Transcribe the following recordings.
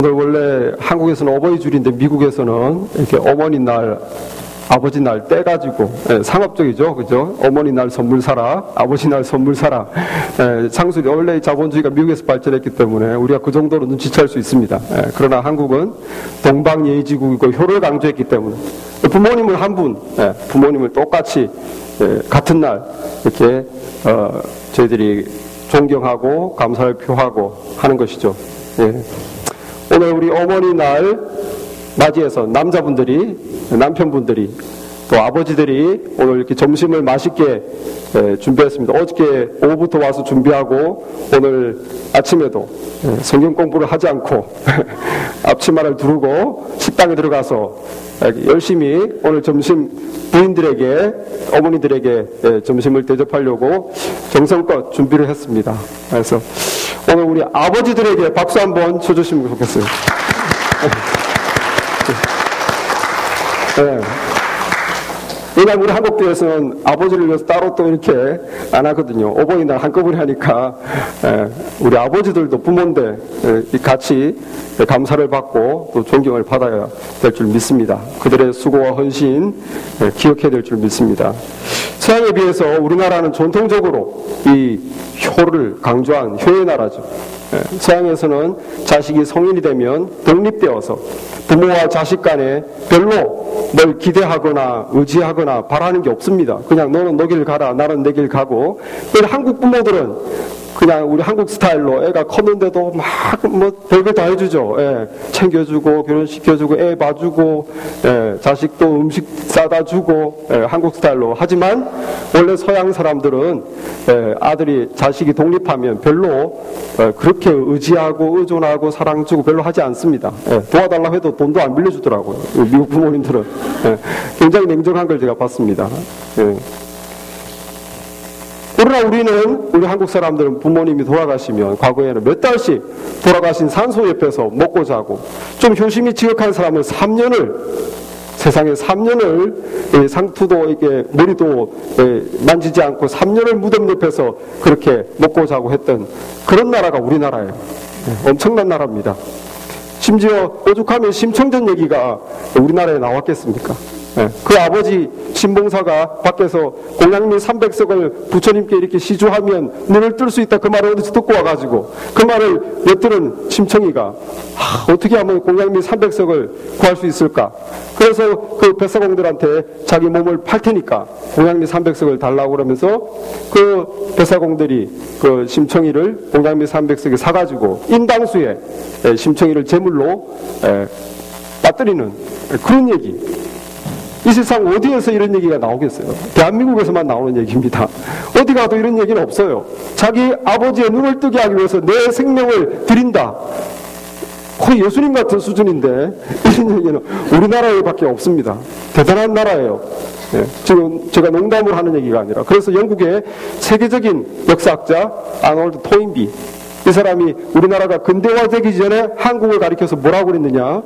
오늘 원래 한국에서는 어버이줄인데 미국에서는 이렇게 어머니 날, 아버지 날 떼가지고, 상업적이죠, 그죠? 어머니 날 선물 사라, 아버지 날 선물 사라. 상술이 원래 자본주의가 미국에서 발전했기 때문에 우리가 그 정도로 눈치챌 수 있습니다. 그러나 한국은 동방예의지국이고 효를 강조했기 때문에 부모님을 한 분, 부모님을 똑같이 같은 날 이렇게 저희들이 존경하고 감사를 표하고 하는 것이죠. 오늘 우리 어머니 날 맞이해서 남자분들이, 남편분들이, 또 아버지들이 오늘 이렇게 점심을 맛있게 준비했습니다. 어저께 오후부터 와서 준비하고 오늘 아침에도 성경 공부를 하지 않고 앞치마를 두르고 식당에 들어가서 열심히 오늘 점심 부인들에게, 어머니들에게 점심을 대접하려고 정성껏 준비를 했습니다. 그래서 오늘 우리 아버지들에게 박수 한번 쳐주시면 좋겠어요. 왜냐하면 우리 한국교회에서는 아버지를 위해서 따로 또 이렇게 안 하거든요. 어버이날 한꺼번에 하니까 우리 아버지들도 부모인데 같이 감사를 받고 또 존경을 받아야 될 줄 믿습니다. 그들의 수고와 헌신 기억해야 될 줄 믿습니다. 서양에 비해서 우리나라는 전통적으로 이 효를 강조한 효의 나라죠. 서양에서는 자식이 성인이 되면 독립되어서 부모와 자식 간에 별로 뭘 기대하거나 의지하거나 바라는 게 없습니다. 그냥 너는 너 길 가라, 나는 내 길 가고. 한국 부모들은 그냥 우리 한국 스타일로 애가 컸는데도 막 뭐 별걸 다 해주죠. 챙겨주고 결혼시켜주고 애 봐주고 자식도 음식 싸다 주고 한국 스타일로. 하지만 원래 서양 사람들은 아들이 자식이 독립하면 별로 그렇게 의지하고 의존하고 사랑 주고 별로 하지 않습니다. 도와달라고 해도 돈도 안 빌려주더라고요. 미국 부모님들은 굉장히 냉정한 걸 제가 봤습니다. 그러나 우리 한국 사람들은 부모님이 돌아가시면 과거에는 몇 달씩 돌아가신 산소 옆에서 먹고 자고, 좀 효심이 지극한 사람은 3년을, 세상에 3년을 상투도 이게 머리도 만지지 않고 3년을 무덤 옆에서 그렇게 먹고 자고 했던 그런 나라가 우리나라예요. 엄청난 나라입니다. 심지어 오죽하면 심청전 얘기가 우리나라에 나왔겠습니까? 그 아버지 신봉사가 밖에서 공양미 300석을 부처님께 이렇게 시주하면 눈을 뜰 수 있다, 그 말을 어디서 듣고 와가지고 그 말을 엿들은 심청이가 어떻게 하면 공양미 300석을 구할 수 있을까? 그래서 그 뱃사공들한테 자기 몸을 팔 테니까 공양미 300석을 달라고 그러면서 그 뱃사공들이 그 심청이를 공양미 300석에 사가지고 인당수에 심청이를 제물로 빠뜨리는 그런 얘기. 이 세상 어디에서 이런 얘기가 나오겠어요? 대한민국에서만 나오는 얘기입니다. 어디 가도 이런 얘기는 없어요. 자기 아버지의 눈을 뜨게 하기 위해서 내 생명을 드린다. 거의 예수님 같은 수준인데 이런 얘기는 우리나라에밖에 없습니다. 대단한 나라예요. 지금 제가 농담을 하는 얘기가 아니라. 그래서 영국의 세계적인 역사학자 아놀드 토인비, 이 사람이 우리나라가 근대화되기 전에 한국을 가리켜서 뭐라고 그랬느냐,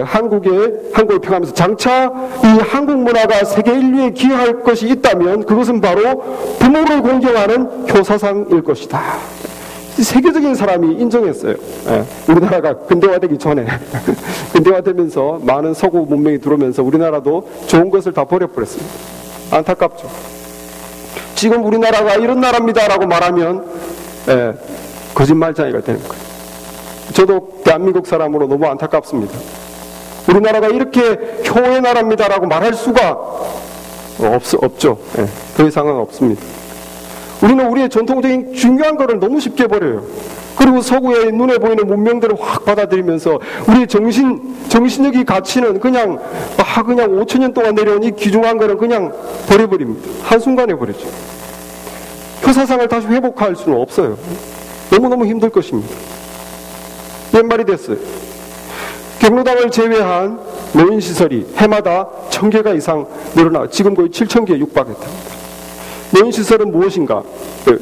한국을 평하면서 장차 이 한국 문화가 세계 인류에 기여할 것이 있다면 그것은 바로 부모를 공경하는 효사상일 것이다. 세계적인 사람이 인정했어요. 우리나라가 근대화되기 전에 근대화되면서 많은 서구 문명이 들어오면서 우리나라도 좋은 것을 다 버려버렸습니다. 안타깝죠. 지금 우리나라가 이런 나라입니다라고 말하면 거짓말쟁이가 되는 거예요. 저도 대한민국 사람으로 너무 안타깝습니다. 우리나라가 이렇게 효의 나라입니다라고 말할 수가 없죠. 더 이상은 없습니다. 우리는 우리의 전통적인 중요한 거를 너무 쉽게 버려요. 그리고 서구의 눈에 보이는 문명들을 확 받아들이면서 우리의 정신적인 가치는 그냥 5,000년 동안 내려온 이 귀중한 거는 그냥 버려버립니다. 한순간에 버리죠. 효사상을 다시 회복할 수는 없어요. 너무너무 힘들 것입니다. 옛말이 됐어요. 경로당을 제외한 노인시설이 해마다 1,000개가 이상 늘어나 지금 거의 7,000개에 육박했답니다. 노인시설은 무엇인가?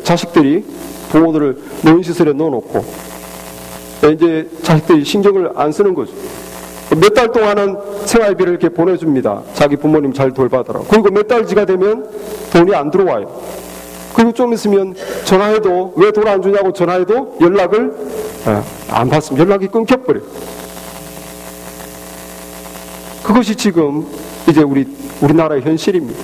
자식들이 부모들을 노인시설에 넣어놓고 이제 자식들이 신경을 안 쓰는 거죠. 몇 달 동안은 생활비를 이렇게 보내줍니다. 자기 부모님 잘 돌봐더라고. 그리고 몇 달지가 되면 돈이 안 들어와요. 그리고 좀 있으면 전화해도 왜 돈 안 주냐고 전화해도 연락을 안 받으면 연락이 끊겨버려요. 그것이 지금 이제 우리나라의 현실입니다.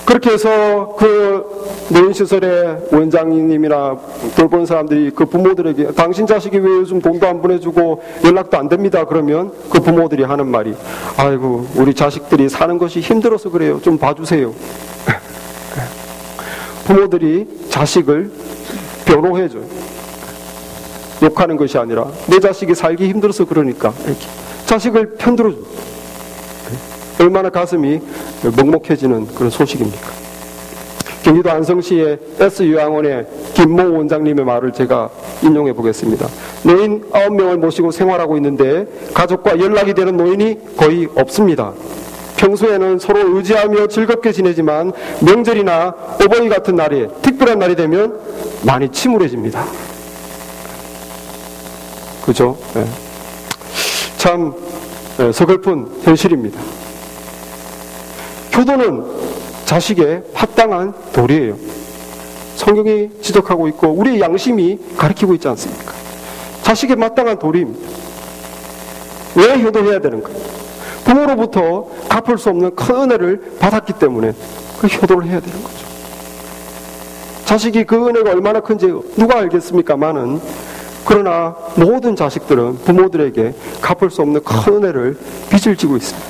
그렇게 해서 그 노인시설의 원장님이나 돌보는 사람들이 그 부모들에게 당신 자식이 왜 요즘 돈도 안 보내주고 연락도 안 됩니다. 그러면 그 부모들이 하는 말이 아이고 우리 자식들이 사는 것이 힘들어서 그래요. 좀 봐주세요. 부모들이 자식을 변호해줘요. 욕하는 것이 아니라 내 자식이 살기 힘들어서 그러니까 이렇게 자식을 편들어줘요. 얼마나 가슴이 먹먹해지는 그런 소식입니까? 경기도 안성시의 S요양원의 김모 원장님의 말을 제가 인용해 보겠습니다. 노인 9명을 모시고 생활하고 있는데 가족과 연락이 되는 노인이 거의 없습니다. 평소에는 서로 의지하며 즐겁게 지내지만 명절이나 어버이 같은 날이 특별한 날이 되면 많이 침울해집니다. 그죠? 네. 참 서글픈 현실입니다. 효도는 자식의 합당한 도리예요. 성경이 지적하고 있고 우리의 양심이 가르치고 있지 않습니까? 자식의 마땅한 도리입니다. 왜 효도해야 되는가? 부모로부터 갚을 수 없는 큰 은혜를 받았기 때문에 그 효도를 해야 되는 거죠. 자식이 그 은혜가 얼마나 큰지 누가 알겠습니까마는 그러나 모든 자식들은 부모들에게 갚을 수 없는 큰 은혜를 빚을 지고 있습니다.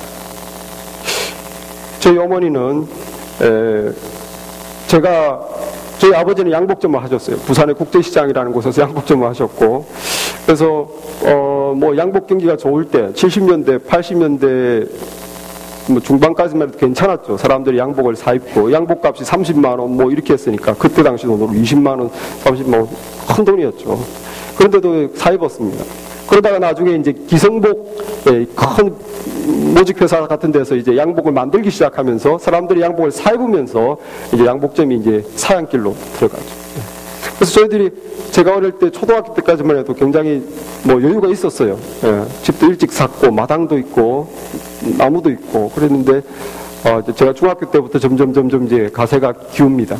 저희 어머니는 저희 아버지는 양복점을 하셨어요. 부산의 국제시장이라는 곳에서 양복점을 하셨고, 그래서 뭐 양복 경기가 좋을 때 70년대, 80년대 뭐 중반까지만 해도 괜찮았죠. 사람들이 양복을 사 입고 양복값이 30만 원 뭐 이렇게 했으니까 그때 당시 돈으로 20만 원, 30만 원 큰 돈이었죠. 그런데도 사 입었습니다. 그러다가 나중에 이제 기성복 큰 모직회사 같은 데서 이제 양복을 만들기 시작하면서 사람들이 양복을 사 입으면서 이제 양복점이 이제 사양길로 들어가죠. 그래서 저희들이 제가 어릴 때 초등학교 때까지만 해도 굉장히 뭐 여유가 있었어요. 집도 일찍 샀고 마당도 있고 나무도 있고 그랬는데 제가 중학교 때부터 점점 이제 가세가 기웁니다.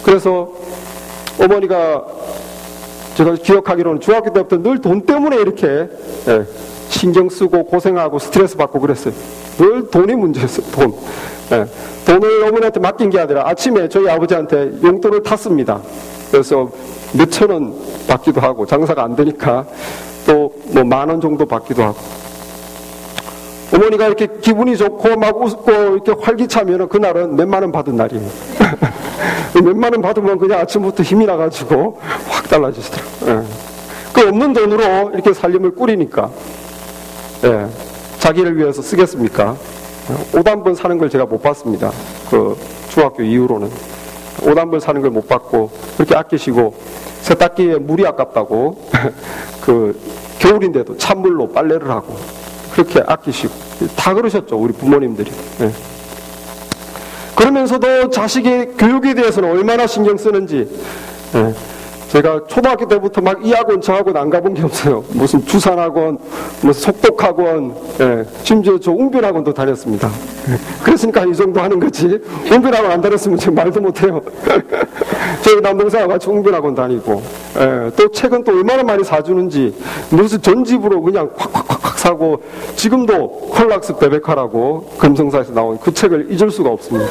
그래서 어머니가 제가 기억하기로는 중학교 때부터 늘 돈 때문에 이렇게 신경 쓰고 고생하고 스트레스 받고 그랬어요. 늘 돈이 문제였어요. 돈. 돈을 어머니한테 맡긴 게 아니라 아침에 저희 아버지한테 용돈을 탔습니다. 그래서 몇천 원 받기도 하고 장사가 안 되니까 또 뭐 10,000원 정도 받기도 하고. 어머니가 이렇게 기분이 좋고 막 웃고 이렇게 활기차면 그날은 몇만 원 받은 날이에요. 몇만 원 받으면 그냥 아침부터 힘이 나가지고 확 달라지시더라고요. 그 없는 돈으로 이렇게 살림을 꾸리니까 자기를 위해서 쓰겠습니까? 옷 한 번 사는 걸 제가 못 봤습니다. 그 중학교 이후로는 옷 한 번 사는 걸 못 봤고 그렇게 아끼시고 세탁기에 물이 아깝다고 그 겨울인데도 찬물로 빨래를 하고 그렇게 아끼시고 다 그러셨죠. 우리 부모님들이. 그러면서도 자식의 교육에 대해서는 얼마나 신경 쓰는지 제가 초등학교 때부터 막 이 학원 저 학원 안 가본 게 없어요. 무슨 주산학원, 무슨 속독학원, 심지어 저 웅변학원도 다녔습니다. 그랬으니까 이 정도 하는 거지. 웅변학원 안 다녔으면 제가 말도 못해요. 저희 남동생하고 같이 웅변학원 다니고 또 책은 또 얼마나 많이 사주는지 무슨 전집으로 그냥 콱콱콱콱 사고 지금도 콜락스 베베카라고 금성사에서 나온 그 책을 잊을 수가 없습니다.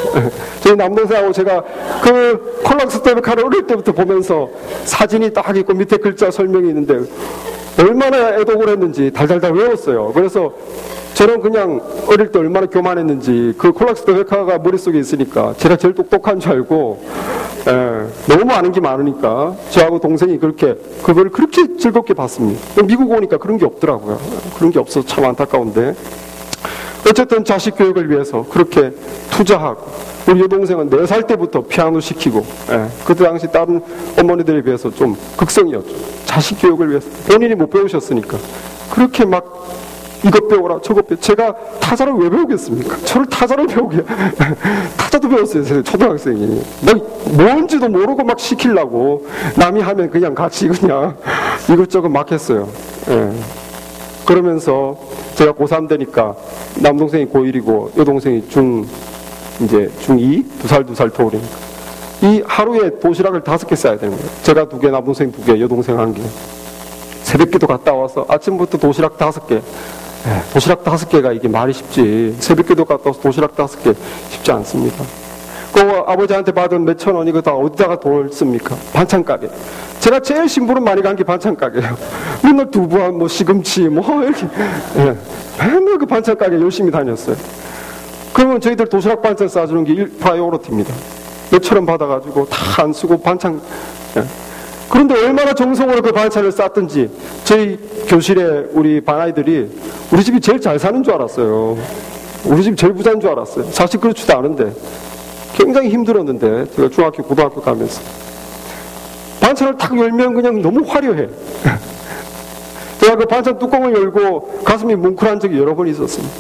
저희 남동생하고 제가 그 콜락스 베베카를 어릴 때부터 보면서 사진이 딱 있고 밑에 글자 설명이 있는데 얼마나 애독을 했는지 달달달 외웠어요. 그래서 저는 그냥 어릴 때 얼마나 교만했는지 그 콜락스 베베카가 머릿속에 있으니까 제가 제일 똑똑한 줄 알고 너무 아는 게 많으니까 저하고 동생이 그걸 그렇게 즐겁게 봤습니다. 미국 오니까 그런 게 없더라고요. 그런 게 없어서 참 안타까운데 어쨌든 자식 교육을 위해서 그렇게 투자하고 우리 여동생은 4살 때부터 피아노 시키고 그때 당시 다른 어머니들에 비해서 좀 극성이었죠. 자식 교육을 위해서 본인이 못 배우셨으니까 그렇게 막 이것 배워라 저것 배워. 제가 타자를 왜 배우겠습니까? 저를 타자를 배우게 타자도 배웠어요. 초등학생이 뭔지도 모르고 막 시키려고 남이 하면 그냥 같이 그냥 이것저것 막 했어요. 그러면서 제가 고3 되니까 남동생이 고1이고 여동생이 이제 중2 2살 터울이니까 이 하루에 도시락을 5개 싸야 되는 거예요. 제가 2개, 남동생 2개, 여동생 1개. 새벽기도 갔다 와서 아침부터 도시락 5개. 도시락 5개가 이게 말이 쉽지. 새벽기도 갔다 와서 도시락 5개 쉽지 않습니다. 그 아버지한테 받은 몇천 원 이거 다 어디다가 돈을 씁니까? 반찬 가게. 제가 제일 심부름 많이 간 게 반찬 가게예요. 맨날 두부한 뭐 시금치 뭐 이렇게 맨날 그 반찬 가게 열심히 다녔어요. 그러면 저희들 도시락 반찬 싸주는 게 프라이오리티입니다. 몇천 원 받아가지고 다 안 쓰고 반찬. 그런데 얼마나 정성으로 그 반찬을 쌌든지 저희 교실에 우리 반아이들이 우리 집이 제일 잘 사는 줄 알았어요. 우리 집이 제일 부자인 줄 알았어요. 사실 그렇지도 않은데 굉장히 힘들었는데 제가 중학교 고등학교 가면서 반찬을 탁 열면 그냥 너무 화려해. 제가 그 반찬 뚜껑을 열고 가슴이 뭉클한 적이 여러 번 있었습니다.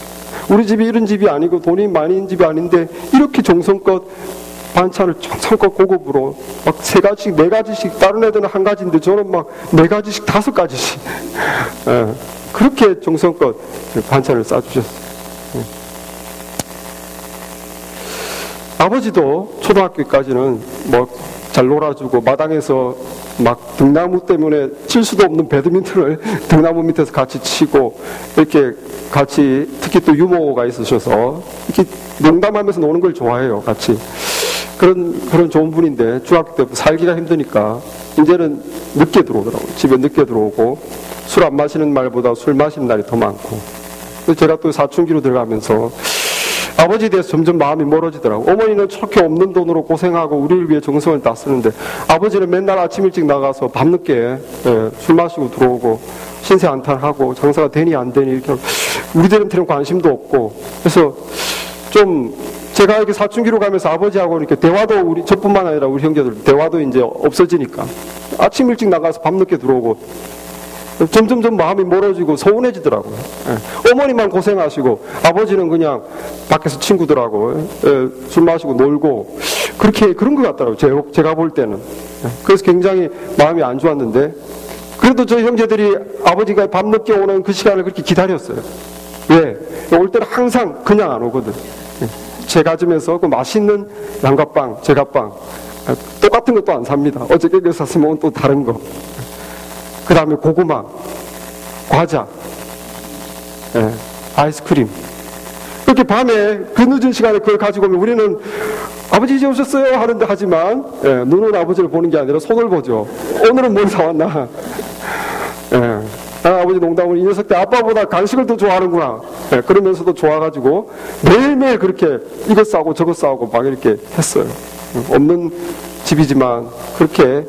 우리 집이 이런 집이 아니고 돈이 많이 있는 집이 아닌데 이렇게 정성껏 반찬을 정성껏 고급으로 막 3가지씩 4가지씩 다른 애들은 1가지인데 저는 막 4가지씩 5가지씩 그렇게 정성껏 반찬을 싸주셨어요. 아버지도 초등학교까지는 뭐 잘 놀아주고 마당에서 막 등나무 때문에 칠 수도 없는 배드민턴을 등나무 밑에서 같이 치고 이렇게 같이 특히 또 유머가 있으셔서 이렇게 농담하면서 노는 걸 좋아해요. 같이 그런 좋은 분인데 중학교 때부터 살기가 힘드니까 이제는 늦게 들어오더라고요. 집에 늦게 들어오고 술 안 마시는 날보다 술 마시는 날이 더 많고 그래서 제가 또 사춘기로 들어가면서 아버지에 대해서 점점 마음이 멀어지더라고요. 어머니는 저렇게 없는 돈으로 고생하고 우리를 위해 정성을 다 쓰는데 아버지는 맨날 아침 일찍 나가서 밤늦게 술 마시고 들어오고 신세 한탄하고 장사가 되니 안 되니 이렇게 우리들한테는 관심도 없고 그래서 좀 제가 이렇게 사춘기로 가면서 아버지하고 이렇게 대화도 우리 저뿐만 아니라 우리 형제들 대화도 이제 없어지니까 아침 일찍 나가서 밤늦게 들어오고 점점점 마음이 멀어지고 서운해지더라고요. 어머니만 고생하시고 아버지는 그냥 밖에서 친구들하고 술 마시고 놀고 그런 것 같더라고요. 제가 볼 때는. 그래서 굉장히 마음이 안 좋았는데 그래도 저희 형제들이 아버지가 밤늦게 오는 그 시간을 그렇게 기다렸어요. 왜? 올 때는 항상 그냥 안 오거든. 제가즘에서 그 맛있는 양갓빵, 제갓빵 똑같은 것도 안 삽니다. 어저께 그 샀으면 또 다른 거. 그 다음에 고구마, 과자, 아이스크림. 이렇게 밤에 그 늦은 시간에 그걸 가지고 오면 우리는 아버지 이제 오셨어요 하는데 하지만 눈은 아버지를 보는 게 아니라 손을 보죠. 오늘은 뭘 사왔나. 아버지 농담을 이 녀석 때 아빠보다 간식을 더 좋아하는구나. 그러면서도 좋아가지고 매일매일 그렇게 이것 싸고 저것 싸고 막 이렇게 했어요. 없는 집이지만 그렇게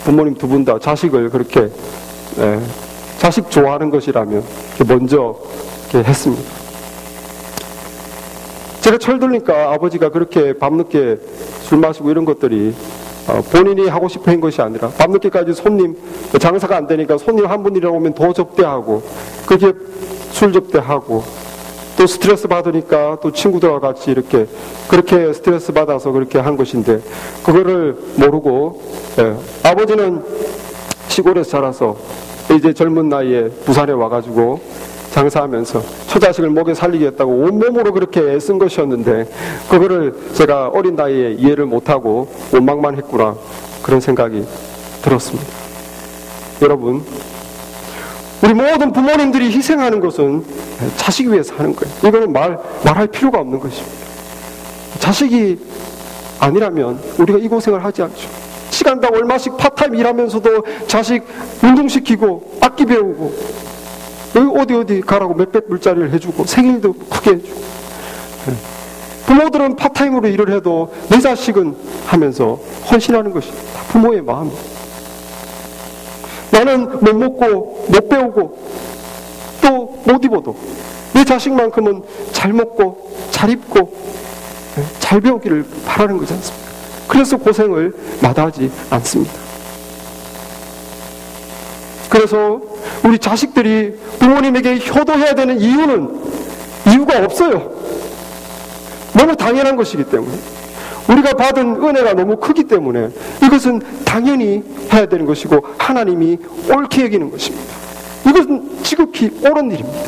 부모님 두 분 다 자식을 그렇게 자식 좋아하는 것이라면 먼저 이렇게 했습니다. 제가 철들니까 아버지가 그렇게 밤늦게 술 마시고 이런 것들이 본인이 하고 싶어 한 것이 아니라 밤늦게까지 손님 장사가 안 되니까 손님 한 분이라고 오면 더 접대하고 그렇게 술 접대하고 또 스트레스 받으니까 또 친구들과 같이 이렇게 그렇게 스트레스 받아서 그렇게 한 것인데 그거를 모르고 아버지는 시골에서 자라서 이제 젊은 나이에 부산에 와가지고 장사하면서 처자식을 먹여 살리겠다고 온몸으로 그렇게 애쓴 것이었는데 그거를 제가 어린 나이에 이해를 못하고 원망만 했구나 그런 생각이 들었습니다. 여러분 우리 모든 부모님들이 희생하는 것은 자식 위해서 하는 거예요. 이거는 말할 필요가 없는 것입니다. 자식이 아니라면 우리가 이 고생을 하지 않죠. 시간당 얼마씩 파타임 일하면서도 자식 운동시키고 악기 배우고 어디 가라고 몇백 불짜리를 해주고 생일도 크게 해주고 부모들은 파타임으로 일을 해도 내 자식은 하면서 헌신하는 것이 다 부모의 마음이에요. 나는 못 먹고 못 배우고 또 못 입어도 내 자식만큼은 잘 먹고 잘 입고 잘 배우기를 바라는 거지 않습니까? 그래서 고생을 마다하지 않습니다. 그래서 우리 자식들이 부모님에게 효도해야 되는 이유가 없어요. 너무 당연한 것이기 때문에 우리가 받은 은혜가 너무 크기 때문에 이것은 당연히 해야 되는 것이고 하나님이 옳게 여기는 것입니다. 이것은 지극히 옳은 일입니다.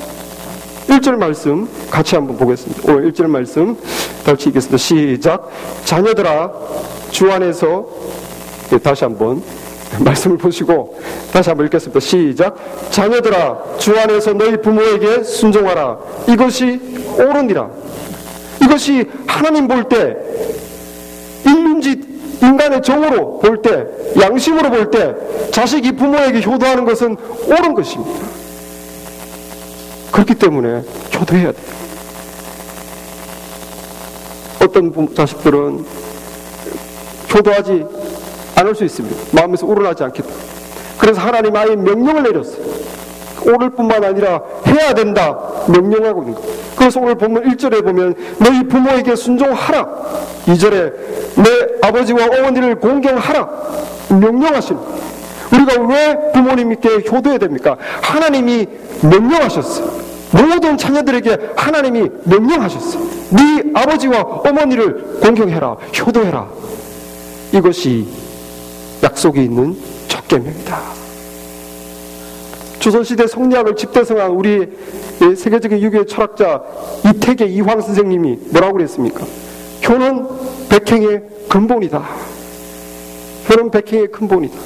1절 말씀 같이 한번 보겠습니다. 오늘 1절 말씀 같이 읽겠습니다. 시작. 자녀들아 주 안에서, 다시 한번 말씀을 보시고 다시 한번 읽겠습니다. 시작. 자녀들아 주 안에서 너희 부모에게 순종하라. 이것이 옳으니라. 이것이 하나님 볼 때, 인간의 정으로 볼 때, 양심으로 볼 때 자식이 부모에게 효도하는 것은 옳은 것입니다. 그렇기 때문에 효도해야 돼요. 어떤 자식들은 효도하지 않을 수 있습니다. 마음에서 우러나지 않겠다. 그래서 하나님 아예 명령을 내렸어요. 오를 뿐만 아니라 해야 된다 명령하고 있는 거예요. 그래서 오늘 본문 1절에 보면 너희 부모에게 순종하라, 2절에 내 아버지와 어머니를 공경하라 명령하시는 거예요. 우리가 왜 부모님께 효도해야 됩니까? 하나님이 명령하셨어요. 모든 자녀들에게 하나님이 명령하셨어요. 네 아버지와 어머니를 공경해라, 효도해라. 이것이 약속이 있는 첫 계명이다. 조선시대 성리학을 집대성한 우리 세계적인 유교의 철학자 이태계 이황 선생님이 뭐라고 그랬습니까? 효는 백행의 근본이다. 효는 백행의 근본이다.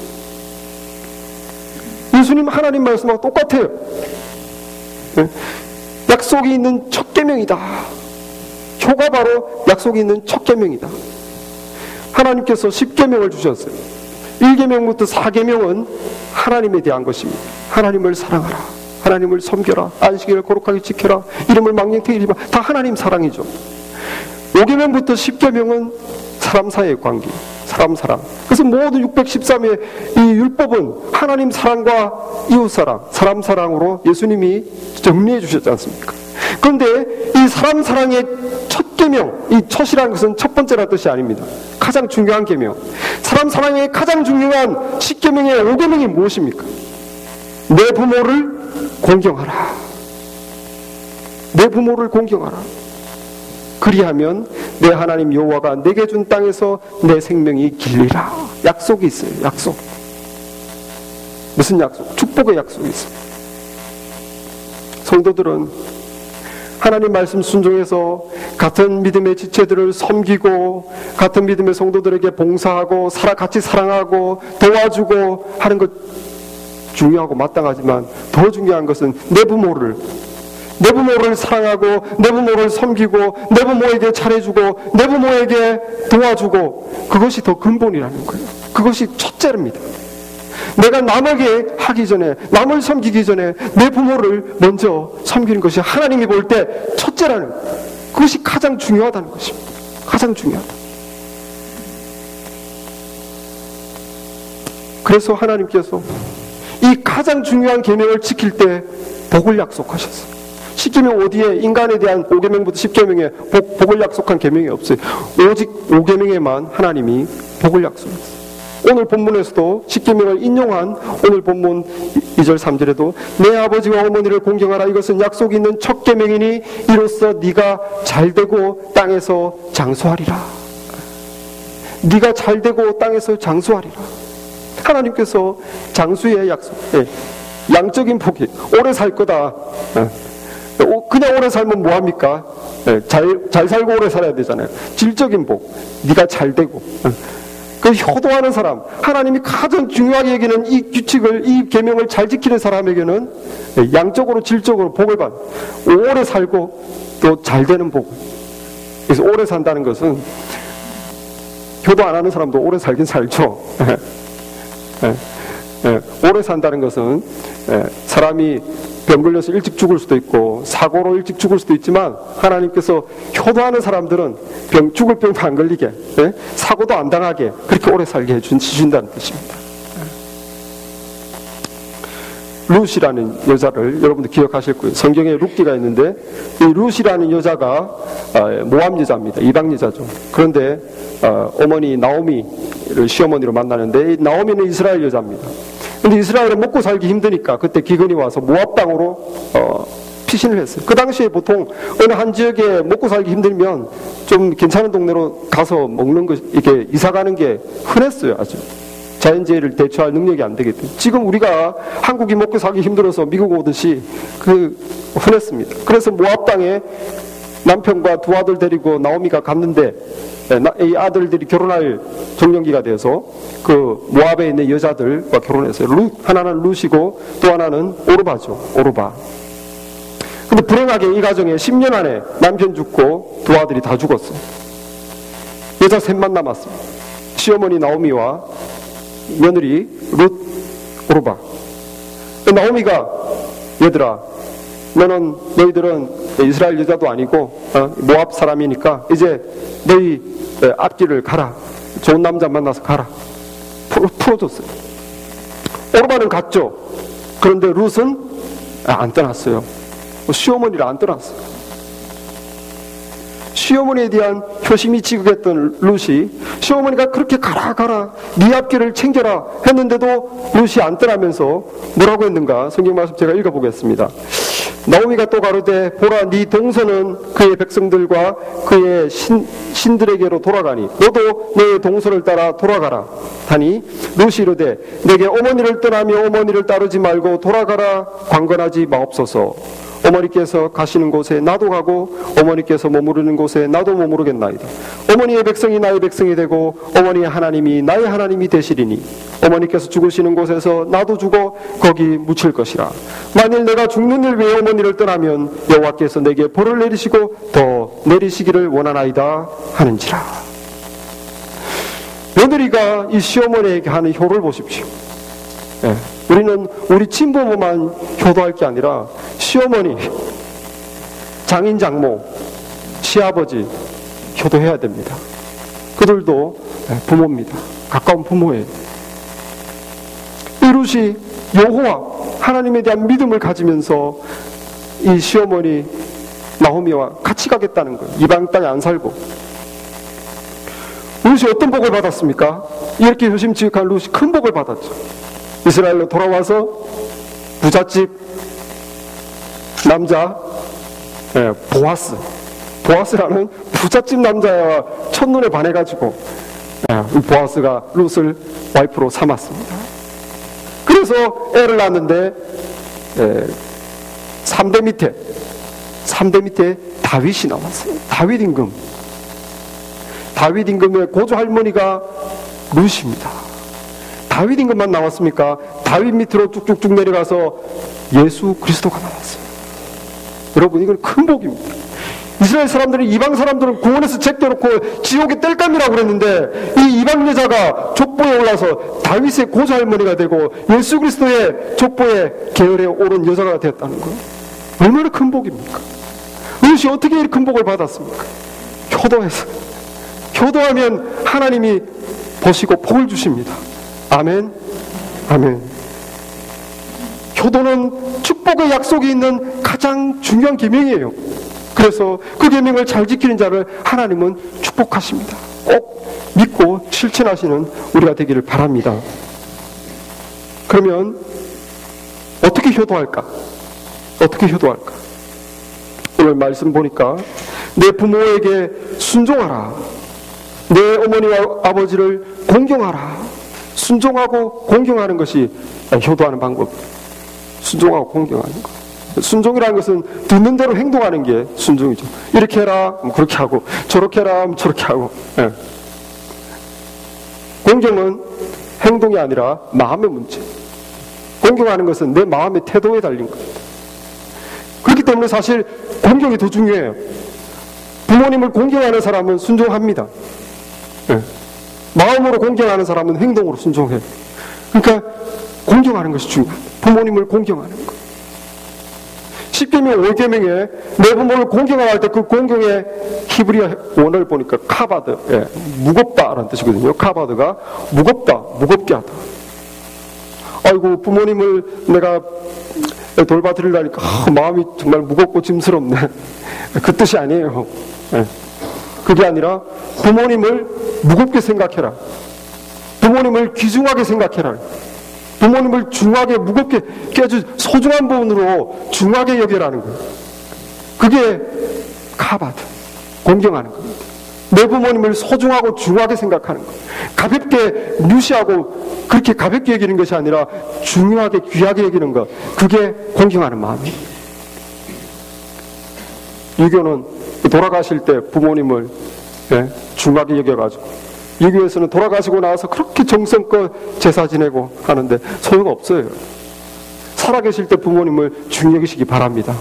예수님 하나님 말씀하고 똑같아요. 약속이 있는 첫 계명이다. 효가 바로 약속이 있는 첫 계명이다. 하나님께서 10계명을 주셨어요. 1계명부터 4계명은 하나님에 대한 것입니다. 하나님을 사랑하라, 하나님을 섬겨라, 안식일을 거룩하게 지켜라, 이름을 망령되게 이르라. 다 하나님 사랑이죠. 5계명부터 10계명은 사람 사이의 관계, 사람 사랑. 그래서 모든 613의 이 율법은 하나님 사랑과 이웃 사랑, 사람 사랑으로 예수님이 정리해 주셨지 않습니까? 그런데 이 사람 사랑의 첫 계명, 이 첫이라는 것은 첫 번째라는 뜻이 아닙니다. 가장 중요한 계명. 사람 사랑의 가장 중요한 10계명의 5계명이 무엇입니까? 내 부모를 공경하라. 내 부모를 공경하라. 그리하면 내 하나님 여호와가 내게 준 땅에서 내 생명이 길리라. 약속이 있어요. 약속. 무슨 약속? 축복의 약속이 있어요. 성도들은 하나님 말씀 순종해서 같은 믿음의 지체들을 섬기고 같은 믿음의 성도들에게 봉사하고 같이 사랑하고 도와주고 하는 것 중요하고 마땅하지만 더 중요한 것은 내 부모를 사랑하고 내 부모를 섬기고 내 부모에게 잘해주고 내 부모에게 도와주고, 그것이 더 근본이라는 거예요. 그것이 첫째입니다. 내가 남에게 하기 전에, 남을 섬기기 전에 내 부모를 먼저 섬기는 것이 하나님이 볼 때 첫째라는 거예요. 그것이 가장 중요하다는 것입니다. 가장 중요하다. 그래서 하나님께서 이 가장 중요한 계명을 지킬 때 복을 약속하셨어요. 10계명 어디에 인간에 대한 5계명부터 10계명에 복을 약속한 계명이 없어요. 오직 5계명에만 하나님이 복을 약속했어요. 오늘 본문에서도 10계명을 인용한 오늘 본문 2절 3절에도 내 아버지와 어머니를 공경하라. 이것은 약속이 있는 첫 계명이니 이로써 네가 잘되고 땅에서 장수하리라. 네가 잘되고 땅에서 장수하리라. 하나님께서 장수의 약속, 양적인 복이 오래 살 거다. 그냥 오래 살면 뭐합니까? 잘 살고 오래 살아야 되잖아요. 질적인 복, 네가 잘되고. 그 효도하는 사람, 하나님이 가장 중요하게 여기는 이 규칙을, 이 계명을 잘 지키는 사람에게는 양적으로 질적으로 복을 받는, 오래 살고 또 잘되는 복. 그래서 오래 산다는 것은 효도 안 하는 사람도 오래 살긴 살죠. 오래 산다는 것은 사람이 병 걸려서 일찍 죽을 수도 있고 사고로 일찍 죽을 수도 있지만, 하나님께서 효도하는 사람들은 죽을 병도 안 걸리게, 사고도 안 당하게 그렇게 오래 살게 해주신다는 뜻입니다. 룻이라는 여자를 여러분들 기억하실 거예요. 성경에 룻기가 있는데 이 룻이라는 여자가 모압 여자입니다. 이방 여자죠. 그런데 어머니 나오미를 시어머니로 만나는데, 이 나오미는 이스라엘 여자입니다. 근데 이스라엘은 먹고 살기 힘드니까 그때 기근이 와서 모압 땅으로 피신을 했어요. 그 당시에 보통 어느 한 지역에 먹고 살기 힘들면 좀 괜찮은 동네로 가서 먹는 것, 이렇게 이사 가는 게 흔했어요. 아주 자연재해를 대처할 능력이 안 되기 때문에 지금 우리가 한국이 먹고 살기 힘들어서 미국 오듯이 흔했습니다. 그래서 모압 땅에 남편과 두 아들 데리고 나오미가 갔는데 이 아들들이 결혼할 정년기가 돼서 그 모압에 있는 여자들과 결혼했어요. 하나는 룻이고 또 하나는 오르바죠. 오르바. 근데 불행하게 이 가정에 10년 안에 남편 죽고 두 아들이 다 죽었어요. 여자 셋만 남았습니다. 시어머니 나오미와 며느리 룻, 오르바. 나오미가 얘들아 너희들은 이스라엘 여자도 아니고 모압 사람이니까 이제 너희 앞길을 가라. 좋은 남자 만나서 가라. 풀어줬어요. 오르바는 갔죠. 그런데 룻은 안 떠났어요. 시어머니를 안 떠났어요. 시어머니에 대한 효심이 지극했던 룻이 시어머니가 그렇게 가라 네 앞길을 챙겨라 했는데도 룻이 안 떠나면서 뭐라고 했는가 성경 말씀 제가 읽어보겠습니다. 나오미가 또 가로되 보라 네 동서는 그의 백성들과 그의 신들에게로 돌아가니 너도 내 동서를 따라 돌아가라 하니 룻이 이르되 내게 어머니를 떠나며 어머니를 따르지 말고 돌아가라 강건하지 마옵소서. 어머니께서 가시는 곳에 나도 가고 어머니께서 머무르는 곳에 나도 머무르겠나이다. 어머니의 백성이 나의 백성이 되고 어머니의 하나님이 나의 하나님이 되시리니 어머니께서 죽으시는 곳에서 나도 죽어 거기 묻힐 것이라. 만일 내가 죽는 일 외에 어머니를 떠나면 여호와께서 내게 벌을 내리시고 더 내리시기를 원하나이다 하는지라. 며느리가 이 시어머니에게 하는 효를 보십시오. 우리는 우리 친부모만 효도할 게 아니라 시어머니, 장인, 장모, 시아버지 효도해야 됩니다. 그들도 부모입니다. 가까운 부모예요. 이 룻이 여호와 하나님에 대한 믿음을 가지면서 이 시어머니 나오미와 같이 가겠다는 거예요. 이방 땅에 안 살고. 룻이 어떤 복을 받았습니까? 이렇게 효심지극한 룻이 큰 복을 받았죠. 이스라엘로 돌아와서 부잣집 남자 보아스라는 부잣집 남자와 첫눈에 반해가지고 보아스가 룻을 와이프로 삼았습니다. 그래서 애를 낳았는데 3대 밑에 다윗이 나왔어요. 다윗 임금의 고조 할머니가 룻입니다. 다윗 임금만 나왔습니까? 다윗 밑으로 쭉쭉쭉 내려가서 예수 그리스도가 나왔어요. 여러분 이건 큰 복입니다. 이스라엘 사람들은 이방 사람들은 구원에서 제껴놓고 지옥의 땔감이라고 그랬는데 이 이방 여자가 족보에 올라서 다윗의 고조 할머니가 되고 예수 그리스도의 족보의 계열에 오른 여자가 되었다는 거예요. 얼마나 큰 복입니까? 룻이 어떻게 이렇게 큰 복을 받았습니까? 효도해서. 효도하면 하나님이 보시고 복을 주십니다. 아멘. 아멘. 효도는 축복의 약속이 있는 가장 중요한 계명이에요. 그래서 그 계명을 잘 지키는 자를 하나님은 축복하십니다. 꼭 믿고 실천하시는 우리가 되기를 바랍니다. 그러면 어떻게 효도할까? 오늘 말씀 보니까 내 부모에게 순종하라. 내 어머니와 아버지를 공경하라. 순종하고 공경하는 것이 효도하는 방법입니다. 순종하고 공경하는 것. 순종이라는 것은 듣는 대로 행동하는 게 순종이죠. 이렇게 해라 그렇게 하고 저렇게 해라 저렇게 하고. 공경은 행동이 아니라 마음의 문제. 공경하는 것은 내 마음의 태도에 달린 겁니다. 그렇기 때문에 사실 공경이 더 중요해요. 부모님을 공경하는 사람은 순종합니다. 마음으로 공경하는 사람은 행동으로 순종해요. 그러니까 공경하는 것이 중요합니다. 부모님을 공경하는 것. 10계명 5계명에 내 부모를 공경할 때 그 공경의 히브리어 원어를 보니까 카바드, 무겁다라는 뜻이거든요. 카바드가 무겁다, 무겁게 하다. 아이고 부모님을 내가 돌봐드리려니까 마음이 정말 무겁고 짐스럽네. 그 뜻이 아니에요. 그게 아니라 부모님을 무겁게 생각해라. 부모님을 귀중하게 생각해라. 부모님을 중하게 무겁게 아주 소중한 부분으로 중하게 여겨라는 거예요. 그게 카바드, 공경하는 겁니다. 내 부모님을 소중하고 중요하게 생각하는 것. 가볍게 무시하고 그렇게 가볍게 여기는 것이 아니라 중요하게 귀하게 여기는 것. 그게 공경하는 마음이에요. 유교는 돌아가실 때 부모님을 중하게 여겨가지고, 유교에서는 돌아가시고 나서 그렇게 정성껏 제사 지내고 하는데 소용없어요. 살아계실 때 부모님을 중히 여기시기 바랍니다.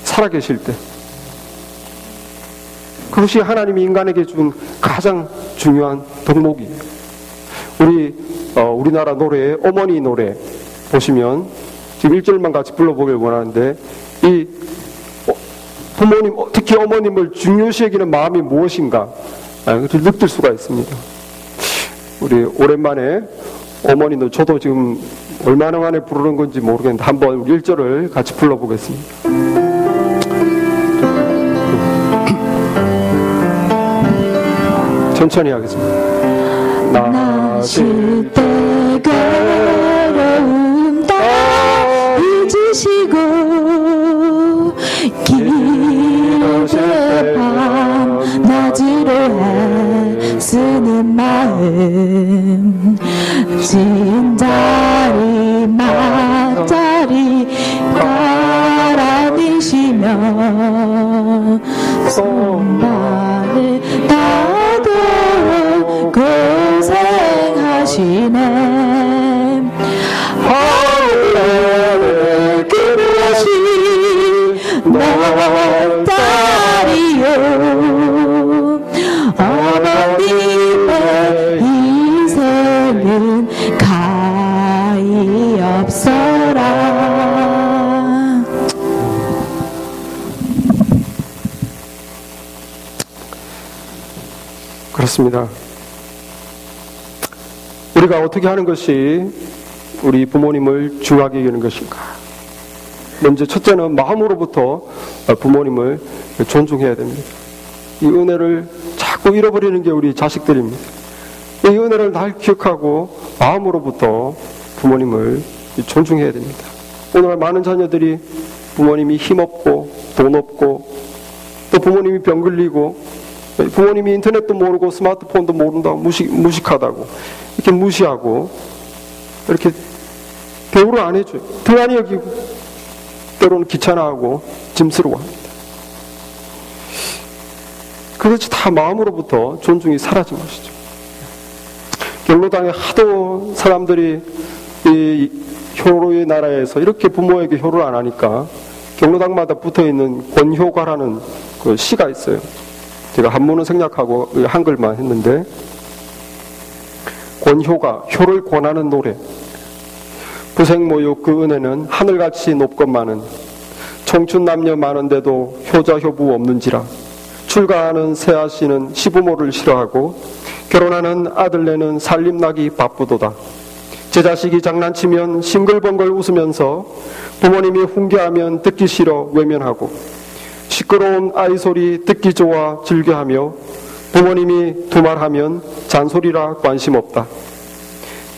살아계실 때. 그것이 하나님이 인간에게 준 가장 중요한 덕목이에요. 우리나라 노래의 어머니 노래 보시면 지금 1절만 같이 불러보길 원하는데, 이 부모님, 특히 어머님을 중요시 여기는 마음이 무엇인가 그걸 느낄 수가 있습니다. 우리 오랜만에 어머니도 저도 지금 얼마나 만에 부르는 건지 모르겠는데 한번 우리 1절을 같이 불러보겠습니다. 천천히 하겠습니다. 나실 때 괴로움 다 잊으시고 길어질 밤 낮으로 애쓰는 마음 진자리 맞자리 깔아미시며 손발을 따도 고생하시네. 하늘에 그릇이 내 딸이요 어머님의 희생은 가히 없어라. 그렇습니다. 우리가 어떻게 하는 것이 우리 부모님을 중하게 여기는 것인가? 먼저 첫째는 마음으로부터 부모님을 존중해야 됩니다. 이 은혜를 자꾸 잃어버리는 게 우리 자식들입니다. 이 은혜를 날 기억하고 마음으로부터 부모님을 존중해야 됩니다. 오늘날 많은 자녀들이 부모님이 힘없고 돈 없고 또 부모님이 병 걸리고 부모님이 인터넷도 모르고 스마트폰도 모른다고 무식하다고 이렇게 무시하고 이렇게 대우를 안 해줘요. 등한히 여기고 때로는 귀찮아하고 짐스러워합니다. 그것이 다 마음으로부터 존중이 사라진 것이죠. 경로당에 하도 사람들이 이 효로의 나라에서 이렇게 부모에게 효를 안 하니까 경로당마다 붙어있는 권효가라는 그 시가 있어요. 제가 한문은 생략하고 한글만 했는데, 권효가, 효를 권하는 노래. 부생모육 그 은혜는 하늘같이 높건만은 청춘 남녀 많은데도 효자 효부 없는지라. 출가하는 새아씨는 시부모를 싫어하고 결혼하는 아들네는 살림나기 바쁘도다. 제 자식이 장난치면 싱글벙글 웃으면서 부모님이 훈계하면 듣기 싫어 외면하고 시끄러운 아이 소리 듣기 좋아 즐겨하며 부모님이 두말하면 잔소리라 관심 없다.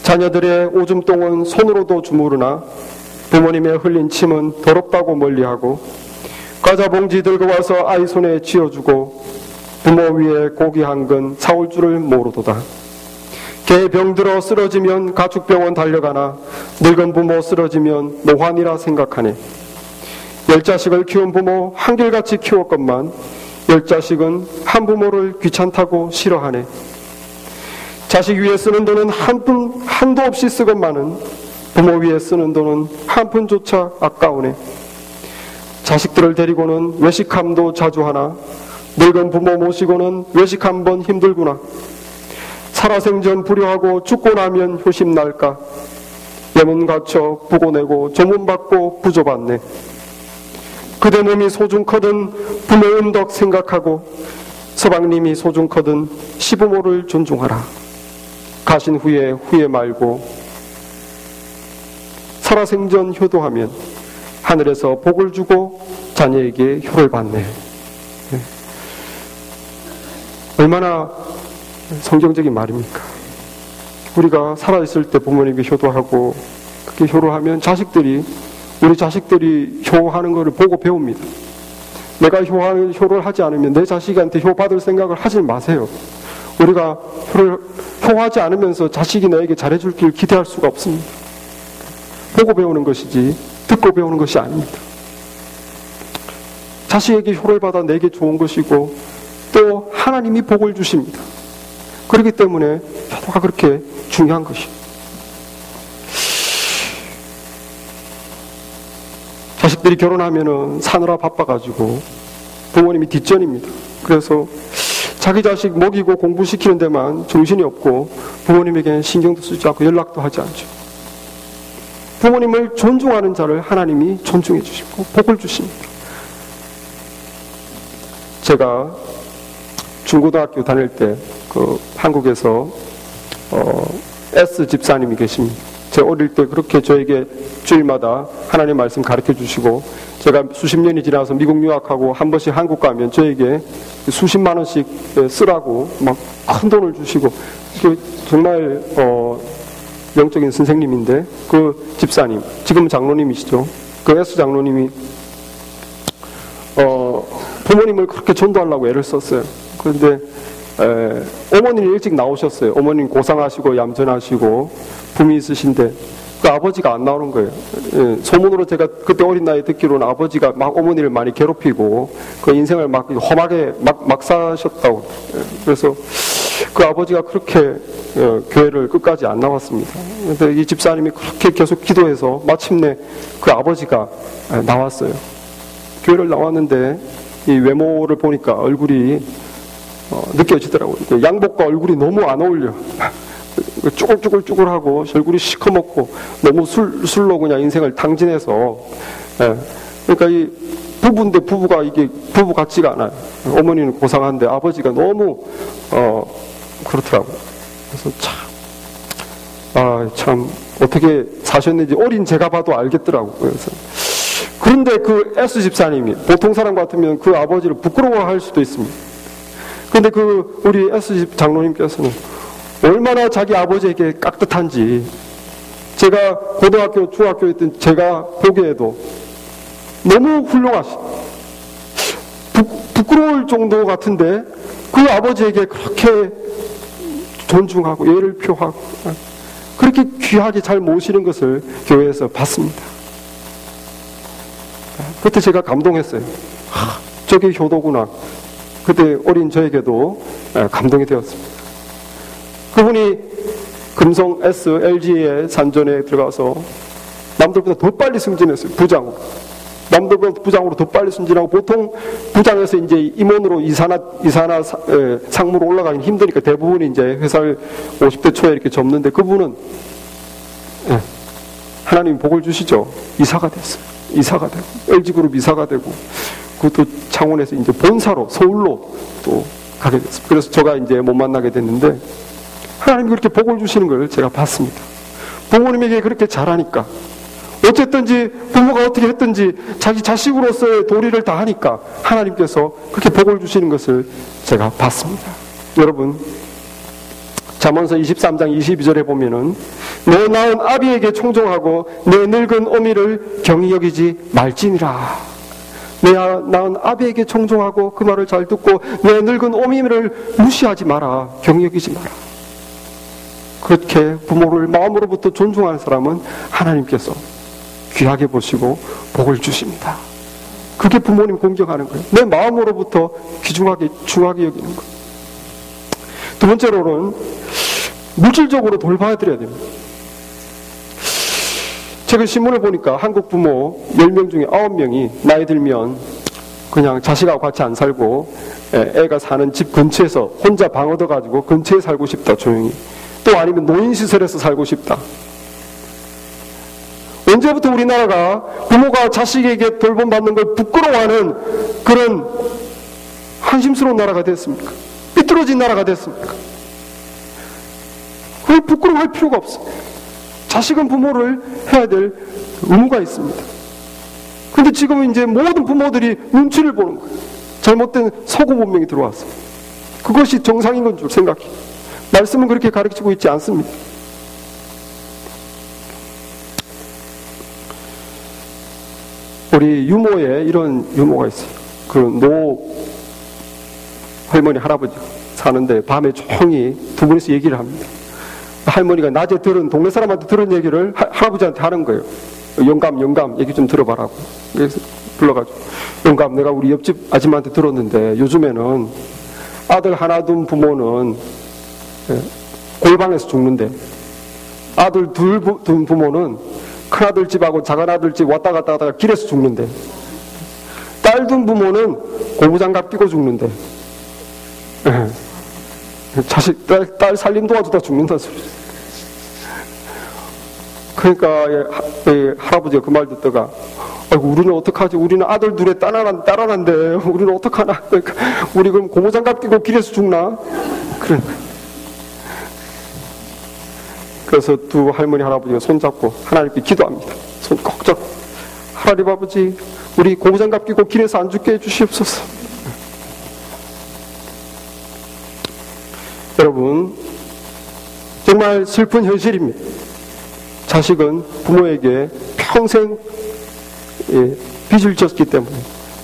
자녀들의 오줌똥은 손으로도 주무르나 부모님의 흘린 침은 더럽다고 멀리하고 과자 봉지 들고 와서 아이 손에 쥐어주고 부모 위에 고기 한 근 사올 줄을 모르도다. 개 병들어 쓰러지면 가축병원 달려가나 늙은 부모 쓰러지면 노환이라 생각하네. 10자식을 키운 부모 한결같이 키웠건만 10자식은 한 부모를 귀찮다고 싫어하네. 자식 위에 쓰는 돈은 한도 없이 쓰건만은 부모 위에 쓰는 돈은 한 푼조차 아까우네. 자식들을 데리고는 외식함도 자주 하나 늙은 부모 모시고는 외식 한번 힘들구나. 살아생전 불효하고 죽고 나면 효심 날까. 예문 갖춰 부고내고 조문받고 부조받네. 그대 몸이 소중커든 부모 은덕 생각하고 서방님이 소중커든 시부모를 존중하라. 가신 후에 후회 말고 살아생전 효도하면 하늘에서 복을 주고 자녀에게 효를 받네. 얼마나 성경적인 말입니까? 우리가 살아있을 때 부모님께 효도하고 그렇게 효도하면 우리 자식들이 효하는 것을 보고 배웁니다. 내가 효를 하지 않으면 내 자식한테 효 받을 생각을 하지 마세요. 우리가 효하지 않으면서 자식이 나에게 잘해줄 길 기대할 수가 없습니다. 보고 배우는 것이지 듣고 배우는 것이 아닙니다. 자식에게 효를 받아 내게 좋은 것이고 또 하나님이 복을 주십니다. 그렇기 때문에 효도가 그렇게 중요한 것입니다. 자식들이 결혼하면은 사느라 바빠가지고 부모님이 뒷전입니다. 그래서 자기 자식 먹이고 공부시키는 데만 정신이 없고 부모님에게는 신경도 쓰지 않고 연락도 하지 않죠. 부모님을 존중하는 자를 하나님이 존중해 주시고 복을 주십니다. 제가 중고등학교 다닐 때 한국에서 S 집사님이 계십니다. 제 어릴 때 그렇게 저에게 주일마다 하나님 말씀 가르쳐 주시고 제가 수십 년이 지나서 미국 유학하고 한 번씩 한국 가면 저에게 수십만 원씩 쓰라고 막 큰 돈을 주시고 정말 영적인 선생님인데 그 집사님 지금 장로님이시죠. 그 S 장로님이 부모님을 그렇게 전도하려고 애를 썼어요. 그런데 어머니는 일찍 나오셨어요. 어머니는 고상하시고 얌전하시고 품이 있으신데 그 아버지가 안 나오는 거예요. 소문으로 제가 그때 어린 나이에 듣기로는 아버지가 막 어머니를 많이 괴롭히고 그 인생을 막 험하게 막 사셨다고. 그래서 그 아버지가 그렇게 교회를 끝까지 안 나왔습니다. 그런데 이 집사님이 그렇게 계속 기도해서 마침내 그 아버지가 나왔어요. 교회를 나왔는데 이 외모를 보니까 얼굴이 느껴지더라고요. 양복과 얼굴이 너무 안 어울려. 쭈글쭈글쭈글하고 얼굴이 시커멓고 너무 술로 그냥 인생을 탕진해서 그러니까 이 부부인데 부부가 이게 부부 같지가 않아요. 어머니는 고상한데 아버지가 너무 그렇더라고요. 그래서 참 어떻게 사셨는지 어린 제가 봐도 알겠더라고요. 그래서 그런데 그 S 집사님이 보통 사람 같으면 그 아버지를 부끄러워할 수도 있습니다. 그런데 그 우리 S 장로님께서는 얼마나 자기 아버지에게 깍듯한지 제가 고등학교, 중학교에 있던 제가 보기에도 너무 훌륭하시 부끄러울 정도 같은데 그 아버지에게 그렇게 존중하고 예를 표하고 그렇게 귀하게 잘 모시는 것을 교회에서 봤습니다. 그때 제가 감동했어요. 저게 효도구나. 그때 어린 저에게도 감동이 되었습니다. 그분이 금성 S, LG의 산전에 들어가서 남들보다 더 빨리 승진했어요. 부장으로. 남들보다 부장으로 더 빨리 승진하고 보통 부장에서 이제 임원으로 이사나 상무로 올라가긴 힘드니까 대부분 이제 회사를 50대 초에 이렇게 접는데 그분은 하나님 복을 주시죠. 이사가 됐어요. 이사가 되고 LG그룹 이사가 되고 그것도 창원에서 이제 본사로 서울로 또 가게 됐습니다. 그래서 제가 이제 못 만나게 됐는데 하나님이 그렇게 복을 주시는 걸 제가 봤습니다. 부모님에게 그렇게 잘하니까 어쨌든지 부모가 어떻게 했든지 자기 자식으로서의 도리를 다 하니까 하나님께서 그렇게 복을 주시는 것을 제가 봤습니다. 여러분 잠언서 23장 22절에 보면은 내 낳은 아비에게 청종하고 내 늙은 어미를 경히 여기지 말지니라. 내 낳은 아비에게 청종하고 그 말을 잘 듣고 내 늙은 어미를 무시하지 마라. 경히 여기지 마라. 그렇게 부모를 마음으로부터 존중하는 사람은 하나님께서 귀하게 보시고 복을 주십니다. 그게 부모님 공경하는 거예요. 내 마음으로부터 귀중하게 중하게 여기는 거예요. 두 번째로는 물질적으로 돌봐드려야 됩니다. 최근 신문을 보니까 한국 부모 10명 중에 9명이 나이 들면 그냥 자식하고 같이 안 살고 애가 사는 집 근처에서 혼자 방 얻어가지고 근처에 살고 싶다 조용히. 또 아니면 노인시설에서 살고 싶다. 언제부터 우리나라가 부모가 자식에게 돌봄받는 걸 부끄러워하는 그런 한심스러운 나라가 됐습니까? 삐뚤어진 나라가 됐습니까? 그걸 부끄러워할 필요가 없습니다. 자식은 부모를 해야 될 의무가 있습니다. 그런데 지금은 이제 모든 부모들이 눈치를 보는 거예요. 잘못된 서구 문명이 들어왔어요. 그것이 정상인 건 줄 생각해요. 말씀은 그렇게 가르치고 있지 않습니다. 우리 유모에 이런 유모가 있어요. 노 할머니 할아버지 사는데 밤에 조용히 두 분이서 얘기를 합니다. 할머니가 낮에 동네 사람한테 들은 얘기를 할아버지한테 하는 거예요. 영감 얘기 좀 들어봐라고. 그래서 불러가지고 영감, 내가 우리 옆집 아줌마한테 들었는데 요즘에는 아들 하나 둔 부모는 골방에서 죽는데, 아들 둘 둔 부모는 큰아들 집하고 작은아들 집 왔다 갔다 하다가 길에서 죽는데, 딸 둔 부모는 고무장갑 끼고 죽는데, 자식 딸 살림 도와주다 죽는다는 소리. 그러니까 할아버지가 그 말 듣다가, 아이고, 우리는 어떡하지? 우리는 아들 둘에 딸 하나인데 우리는 어떡하나? 그러니까 우리 그럼 고무장갑 끼고 길에서 죽나? 그래서 두 할머니 할아버지가 손잡고 하나님께 기도합니다. 손 꼭 잡고, 하나님 아버지, 우리 고무장갑 끼고 길에서 안 죽게 해주시옵소서. 여러분, 정말 슬픈 현실입니다. 자식은 부모에게 평생 빚을 졌기 때문에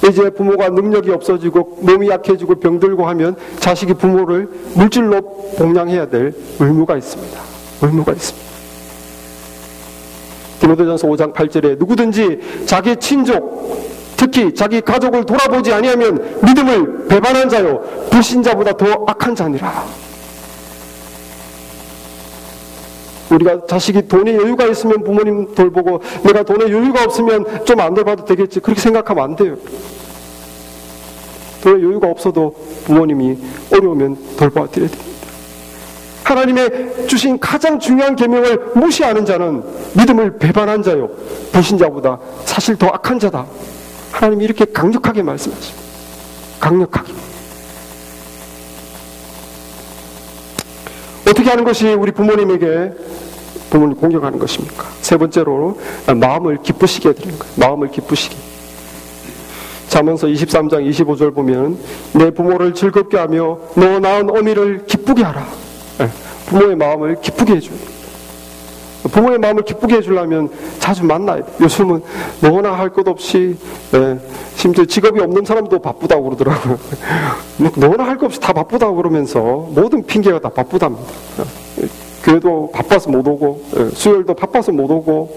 이제 부모가 능력이 없어지고 몸이 약해지고 병들고 하면 자식이 부모를 물질로 봉양해야 될 의무가 있습니다. 디모데전서 5장 8절에 누구든지 자기 친족, 특히 자기 가족을 돌아보지 아니하면 믿음을 배반한 자요 불신자보다 더 악한 자니라. 우리가 자식이 돈에 여유가 있으면 부모님 돌보고, 내가 돈에 여유가 없으면 좀 안 돌봐도 되겠지, 그렇게 생각하면 안 돼요. 돈에 여유가 없어도 부모님이 어려우면 돌봐드려야 됩니다. 하나님의 주신 가장 중요한 계명을 무시하는 자는 믿음을 배반한 자요 불신자보다 사실 더 악한 자다. 하나님이 이렇게 강력하게 말씀하십니다. 강력하게. 어떻게 하는 것이 우리 부모님에게 부모를 공경하는 것입니까? 세 번째로 마음을 기쁘시게 해드리는 거예요. 마음을 기쁘시게. 잠언서 23장 25절 보면 내 부모를 즐겁게 하며 너 낳은 어미를 기쁘게 하라. 부모의 마음을 기쁘게 해줘요. 부모의 마음을 기쁘게 해주려면 자주 만나야 돼. 요즘은 너나 할 것 없이, 심지어 직업이 없는 사람도 바쁘다고 그러더라고요. 너나 할 것 없이 다 바쁘다고 그러면서 모든 핑계가 다 바쁘답니다. 교회도 바빠서 못 오고, 수요일도 바빠서 못 오고,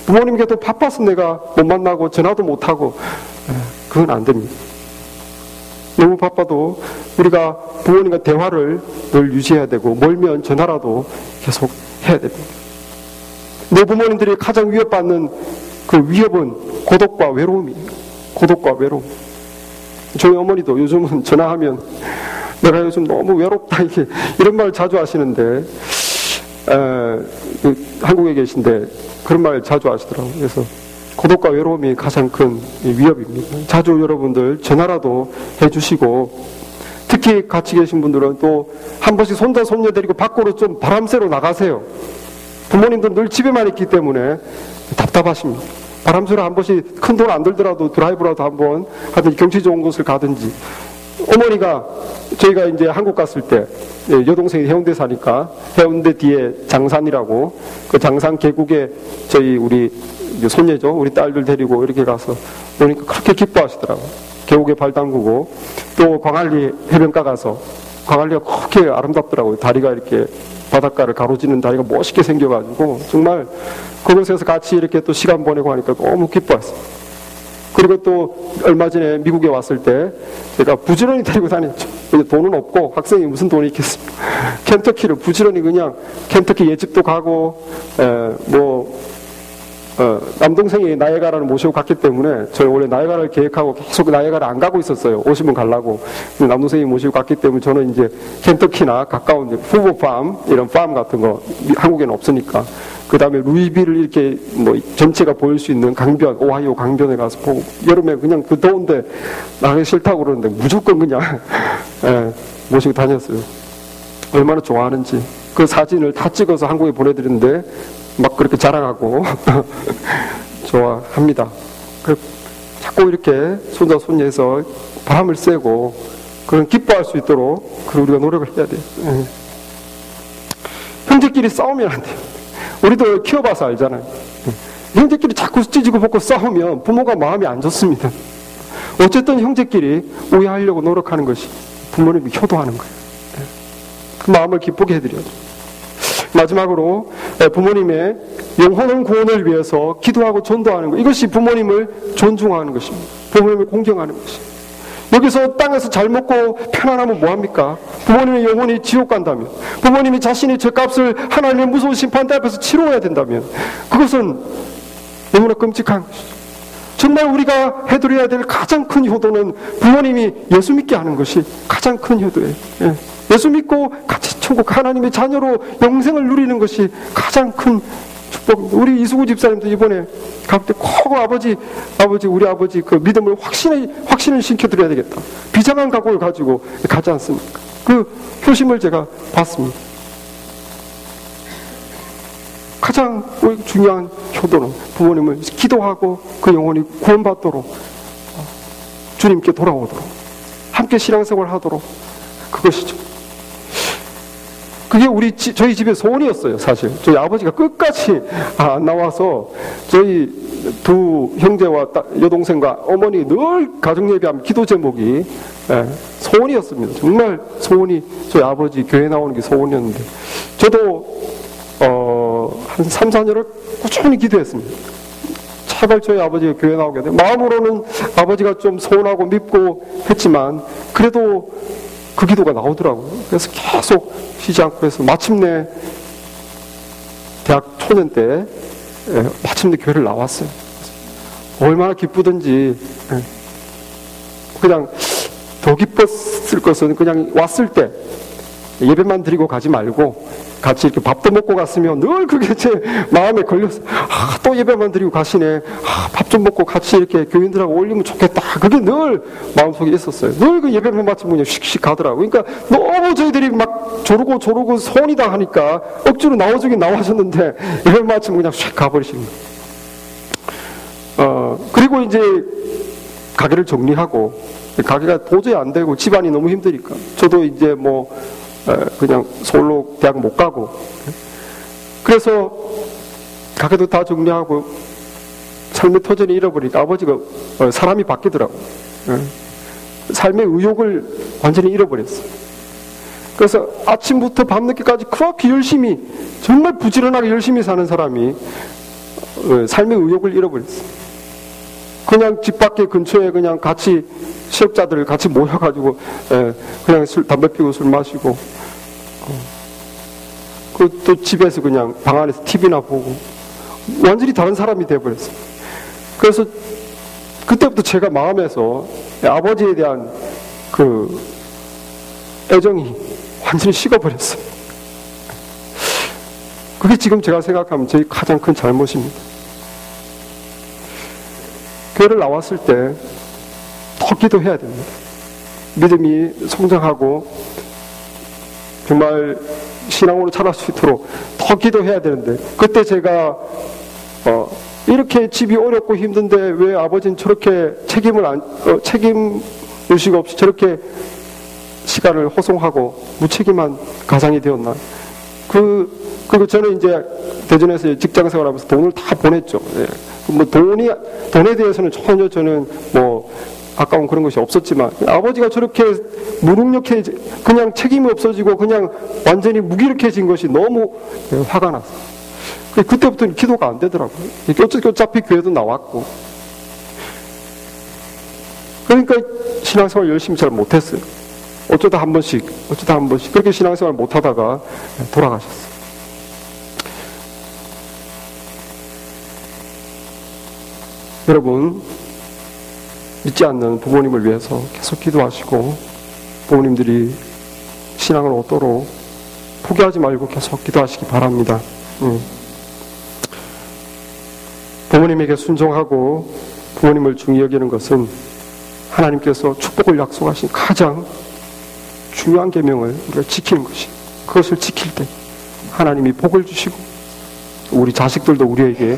부모님께도 바빠서 내가 못 만나고 전화도 못 하고, 그건 안 됩니다. 너무 바빠도 우리가 부모님과 대화를 늘 유지해야 되고, 멀면 전화라도 계속 해야 됩니다. 내 부모님들이 가장 위협받는 그 위협은 고독과 외로움이에요. 고독과 외로움. 저희 어머니도 요즘은 전화하면 내가 요즘 너무 외롭다, 이런 말 자주 하시는데, 한국에 계신데 그런 말 자주 하시더라고요. 그래서 고독과 외로움이 가장 큰 위협입니다. 자주 여러분들 전화라도 해주시고, 특히 같이 계신 분들은 또 한 번씩 손자 손녀 데리고 밖으로 좀 바람 쐬러 나가세요. 부모님들은 늘 집에만 있기 때문에 답답하십니다. 바람 쐬러 한 번씩 큰 돈 안 들더라도 드라이브라도 한번 하든지 경치 좋은 곳을 가든지. 어머니가 저희가 이제 한국 갔을 때 여동생이 해운대 사니까 해운대 뒤에 장산이라고, 그 장산 계곡에 저희 우리 손녀죠, 우리 딸들 데리고 이렇게 가서 보니까 그렇게 기뻐하시더라고요. 계곡에 발 담그고, 또 광안리 해변가 가서, 광안리가 그렇게 아름답더라고요. 다리가 이렇게 바닷가를 가로지는 다리가 멋있게 생겨가지고 정말 그곳에서 같이 이렇게 또 시간 보내고 하니까 너무 기뻐했어요. 그리고 또 얼마 전에 미국에 왔을 때 제가 부지런히 데리고 다녔죠. 돈은 없고 학생이 무슨 돈이 있겠습니까? 켄터키를 부지런히 그냥 켄터키 예집도 가고, 남동생이 나이아가라를 모시고 갔기 때문에 저희 원래 나이아가라를 계획하고 계속 나이아가를 안 가고 있었어요. 오시면 가려고. 남동생이 모시고 갔기 때문에 저는 이제 켄터키나 가까운 후보팜, 이런 팜 같은 거 한국에는 없으니까, 그 다음에 루이비를 이렇게 전체가 보일 수 있는 강변, 오하이오 강변에 가서 보고, 여름에 그냥 그 더운데 나가기 싫다고 그러는데 무조건 그냥 모시고 다녔어요. 얼마나 좋아하는지. 그 사진을 다 찍어서 한국에 보내드리는데 막 그렇게 자랑하고 좋아합니다. 자꾸 이렇게 손자 손녀에서 바람을 쐬고 그런 기뻐할 수 있도록 우리가 노력을 해야 돼요. 형제끼리 싸우면 안 돼요. 우리도 키워봐서 알잖아요. 형제끼리 자꾸 찢고 볶고 싸우면 부모가 마음이 안 좋습니다. 어쨌든 형제끼리 우애하려고 노력하는 것이 부모님이 효도하는 거예요. 그 마음을 기쁘게 해드려요. 마지막으로 부모님의 영혼의 구원을 위해서 기도하고 전도하는 것, 이것이 부모님을 존중하는 것입니다. 부모님을 공경하는 것입니다. 여기서 땅에서 잘 먹고 편안하면 뭐합니까? 부모님의 영혼이 지옥 간다면, 부모님이 자신의 죄값을 하나님의 무서운 심판대 앞에서 치러야 된다면, 그것은 너무나 끔찍한 것이죠. 정말 우리가 해드려야 될 가장 큰 효도는 부모님이 예수 믿게 하는 것이 가장 큰 효도예요. 예수 믿고 같이 천국 하나님의 자녀로 영생을 누리는 것이 가장 큰 축복입니다. 우리 이수구 집사님도 이번에 갈 때 꼭 우리 아버지 그 믿음을 확신을 시켜드려야 되겠다. 비장한 각오를 가지고 가지 않습니까? 그 효심을 제가 봤습니다. 가장 중요한 효도는 부모님을 기도하고 그 영혼이 구원받도록, 주님께 돌아오도록, 함께 신앙생활 하도록, 그것이죠. 그게 저희 집의 소원이었어요, 사실. 저희 아버지가 끝까지 안 나와서 저희 두 형제와 여동생과 어머니 늘 가정예배하면 기도 제목이 소원이었습니다. 정말 소원이, 저희 아버지 교회 나오는 게 소원이었는데, 저도 한 3, 4년을 꾸준히 기도했습니다. 제발 저희 아버지가 교회 나오게 돼. 마음으로는 아버지가 좀 소원하고 밉고 했지만 그래도 그 기도가 나오더라고요. 그래서 계속 쉬지 않고 해서 마침내 대학 초년 때 마침내 교회를 나왔어요. 얼마나 기쁘든지. 그냥 더 기뻤을 것은 그냥 왔을 때 예배만 드리고 가지 말고 같이 이렇게 밥도 먹고 갔으면 늘 그게 제 마음에 걸렸어요. 또 예배만 드리고 가시네. 밥 좀 먹고 같이 이렇게 교인들하고 어울리면 좋겠다. 그게 늘 마음속에 있었어요. 늘 그 예배만 마치면 그냥 씩씩 가더라고요. 그러니까 너무 저희들이 막 조르고 손이다 하니까 억지로 나와주긴 나와줬는데 예배 마치면 그냥 씩 가버리시는 거예요. 그리고 이제 가게를 정리하고, 가게가 도저히 안 되고 집안이 너무 힘드니까 저도 이제 그냥 서울로 대학 못 가고, 그래서 가게도 다 정리하고 삶의 터전이 잃어버리니까 아버지가 사람이 바뀌더라고요. 삶의 의욕을 완전히 잃어버렸어요. 그래서 아침부터 밤늦게까지 그렇게 열심히, 정말 부지런하게 열심히 사는 사람이 삶의 의욕을 잃어버렸어요. 그냥 집 밖에 근처에 그냥 같이 실업자들 같이 모여가지고 그냥 담배 피우고 술 마시고, 또 집에서 그냥 방 안에서 TV나 보고 완전히 다른 사람이 돼버렸어요. 그래서 그때부터 제가 마음에서 아버지에 대한 그 애정이 완전히 식어버렸어요. 그게 지금 제가 생각하면 저희 가장 큰 잘못입니다. 교회를 나왔을 때 더 기도해야 됩니다. 믿음이 성장하고 정말 신앙으로 자랄 수 있도록 더 기도해야 되는데, 그때 제가 이렇게 집이 어렵고 힘든데 왜 아버지는 저렇게 책임 의식 없이 저렇게 시간을 허송하고 무책임한 가장이 되었나. 그리고 저는 이제 대전에서 직장 생활하면서 돈을 다 보냈죠. 돈에 대해서는 전혀 저는 아까운 그런 것이 없었지만, 아버지가 저렇게 무능력해, 그냥 책임이 없어지고 그냥 완전히 무기력해진 것이 너무 화가 났어요. 그때부터는 기도가 안 되더라고요. 어차피 교회도 나왔고. 그러니까 신앙생활 열심히 잘 못했어요. 어쩌다 한 번씩 그렇게 신앙생활 못하다가 돌아가셨어요. 여러분, 믿지 않는 부모님을 위해서 계속 기도하시고, 부모님들이 신앙을 얻도록 포기하지 말고 계속 기도하시기 바랍니다. 부모님에게 순종하고 부모님을 중히 여기는 것은 하나님께서 축복을 약속하신 가장 중요한 계명을 우리가 지키는 것이, 그것을 지킬 때 하나님이 복을 주시고 우리 자식들도 우리에게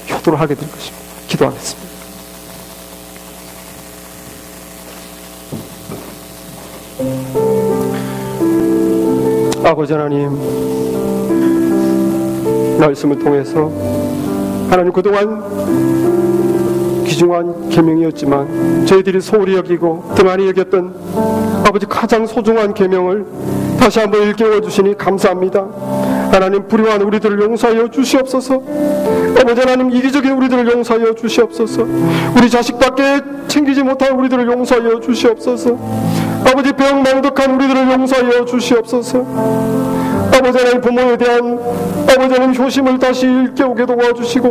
효도를 하게 될 것입니다. 기도하겠습니다. 아버지 하나님, 말씀을 통해서 하나님 그동안 귀중한 계명이었지만 저희들이 소홀히 여기고 등한히 여겼던 아버지 가장 소중한 계명을 다시 한번 일깨워 주시니 감사합니다. 하나님, 불의한 우리들을 용서하여 주시옵소서. 아버지 하나님, 이기적인 우리들을 용서하여 주시옵소서. 우리 자식밖에 챙기지 못한 우리들을 용서하여 주시옵소서. 아버지, 병망덕한 우리들을 용서하여 주시옵소서. 아버지 하나님, 부모에 대한 아버지 하나님 효심을 다시 일깨우게 도와주시고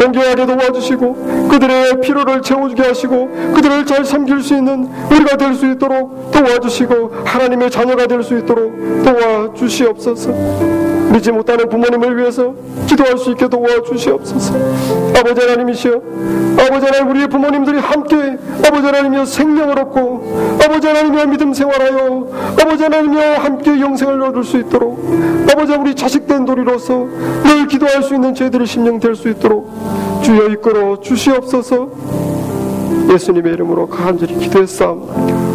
온교하게 도와주시고 그들의 필요를 채워주게 하시고 그들을 잘 섬길 수 있는 우리가 될 수 있도록 도와주시고 하나님의 자녀가 될 수 있도록 도와주시옵소서. 믿지 못하는 부모님을 위해서 기도할 수 있게 도와주시옵소서. 아버지 하나님이시여, 아버지 하나님, 우리의 부모님들이 함께 아버지 하나님이여 생명을 얻고 아버지 하나님이여 믿음 생활하여 아버지 하나님이여 함께 영생을 얻을 수 있도록 아버지, 우리 자식된 도리로서 늘 기도할 수 있는 저희들의 심령 될 수 있도록 주여 이끌어 주시옵소서. 예수님의 이름으로 간절히 기도했사옵나이다.